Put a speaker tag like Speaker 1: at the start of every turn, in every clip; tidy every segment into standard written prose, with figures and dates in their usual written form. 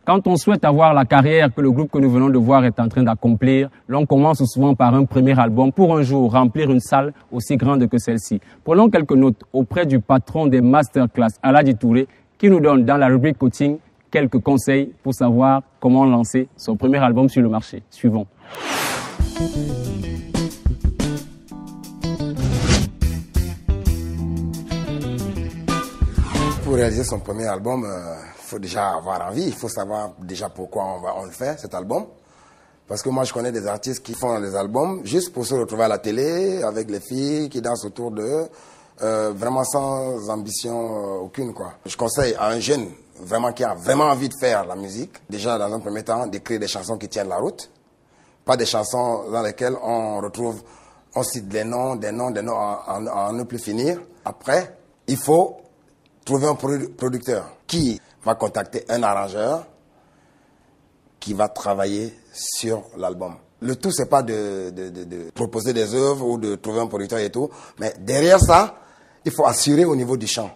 Speaker 1: Quand on souhaite avoir la carrière que le groupe que nous venons de voir est en train d'accomplir, l'on commence souvent par un premier album pour un jour remplir une salle aussi grande que celle-ci. Prenons quelques notes auprès du patron des masterclass, Aladji Touré, qui nous donne dans la rubrique coaching quelques conseils pour savoir comment lancer son premier album sur le marché. Suivons.
Speaker 2: Pour réaliser son premier album, il faut déjà avoir envie, il faut savoir déjà pourquoi on le fait, cet album. Parce que moi, je connais des artistes qui font des albums juste pour se retrouver à la télé, avec les filles qui dansent autour d'eux, vraiment sans ambition aucune, quoi. Je conseille à un jeune vraiment qui a vraiment envie de faire la musique, déjà dans un premier temps, d'écrire des chansons qui tiennent la route, pas des chansons dans lesquelles on cite des noms à ne plus finir. Après, il faut trouver un producteur qui va contacter un arrangeur qui va travailler sur l'album. Le tout, c'est pas de proposer des œuvres ou de trouver un producteur et tout, mais derrière ça, il faut assurer au niveau du chant.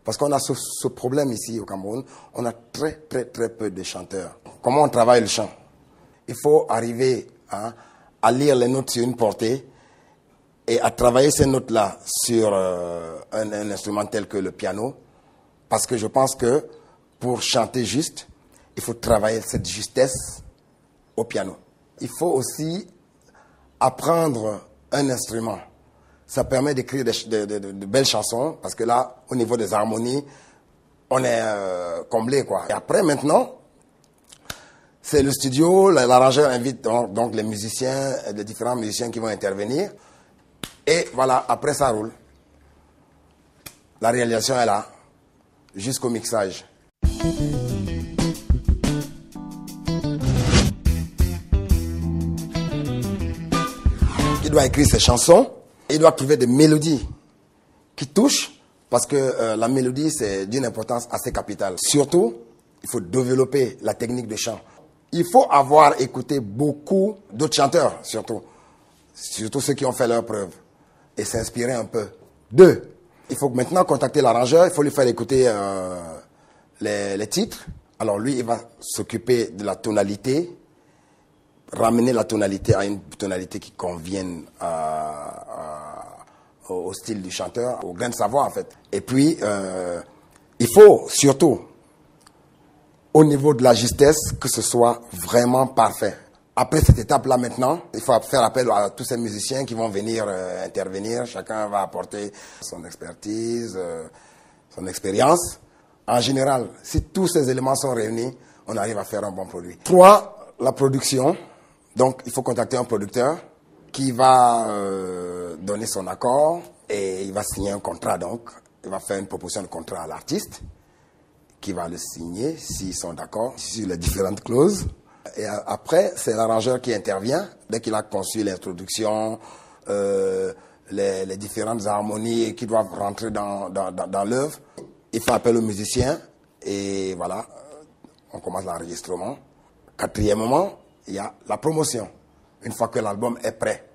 Speaker 2: Parce qu'on a ce problème ici au Cameroun, on a très peu de chanteurs. Comment on travaille le chant? Il faut arriver à lire les notes sur une portée et à travailler ces notes-là sur un instrument tel que le piano. Parce que je pense que pour chanter juste, il faut travailler cette justesse au piano. Il faut aussi apprendre un instrument. Ça permet d'écrire de belles chansons, parce que là, au niveau des harmonies, on est comblé, quoi. Et après, maintenant, c'est le studio, l'arrangeur invite donc les musiciens, les différents musiciens qui vont intervenir. Et voilà, après ça roule. La réalisation est là, jusqu'au mixage. Il doit écrire ses chansons, il doit trouver des mélodies qui touchent, parce que la mélodie, c'est d'une importance assez capitale. Surtout, il faut développer la technique de chant. Il faut avoir écouté beaucoup d'autres chanteurs, surtout ceux qui ont fait leurs preuves, et s'inspirer un peu d'eux. Il faut maintenant contacter l'arrangeur, il faut lui faire écouter les titres. Alors lui, il va s'occuper de la tonalité, ramener la tonalité à une tonalité qui convienne au style du chanteur, au grain de sa voix en fait. Et puis, il faut surtout, au niveau de la justesse, que ce soit vraiment parfait. Après cette étape-là maintenant, il faut faire appel à tous ces musiciens qui vont venir intervenir. Chacun va apporter son expertise, son expérience. En général, si tous ces éléments sont réunis, on arrive à faire un bon produit. 3, la production. Donc, il faut contacter un producteur qui va donner son accord et il va signer un contrat. Donc, il va faire une proposition de contrat à l'artiste qui va le signer s'ils sont d'accord sur les différentes clauses. Et après, c'est l'arrangeur qui intervient dès qu'il a conçu l'introduction, les différentes harmonies qui doivent rentrer dans l'œuvre. Il fait appel aux musiciens et voilà, on commence l'enregistrement. 4e, il y a la promotion. Une fois que l'album est prêt,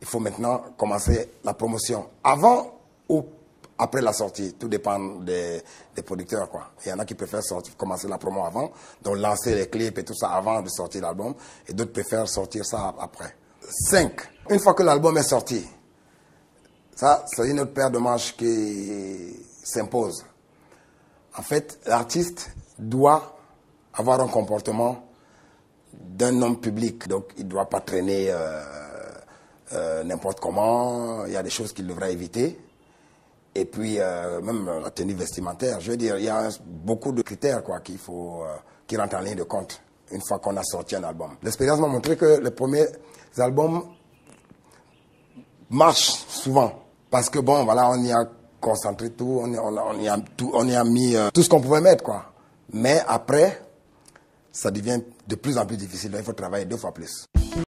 Speaker 2: il faut maintenant commencer la promotion. Avant ou après la sortie, tout dépend des producteurs, quoi. Il y en a qui préfèrent commencer la promo avant, donc lancer les clips et tout ça avant de sortir l'album, et d'autres préfèrent sortir ça après. 5, une fois que l'album est sorti, ça, c'est une autre paire de manches qui s'impose. En fait, l'artiste doit avoir un comportement d'un homme public, donc il ne doit pas traîner n'importe comment, il y a des choses qu'il devrait éviter. Et puis, même la tenue vestimentaire, je veux dire, il y a beaucoup de critères quoi, qui rentrent en ligne de compte une fois qu'on a sorti un album. L'expérience m'a montré que les premiers albums marchent souvent. Parce que bon, voilà, on y a concentré tout, on y a mis tout ce qu'on pouvait mettre, quoi. Mais après, ça devient de plus en plus difficile, donc il faut travailler 2 fois plus.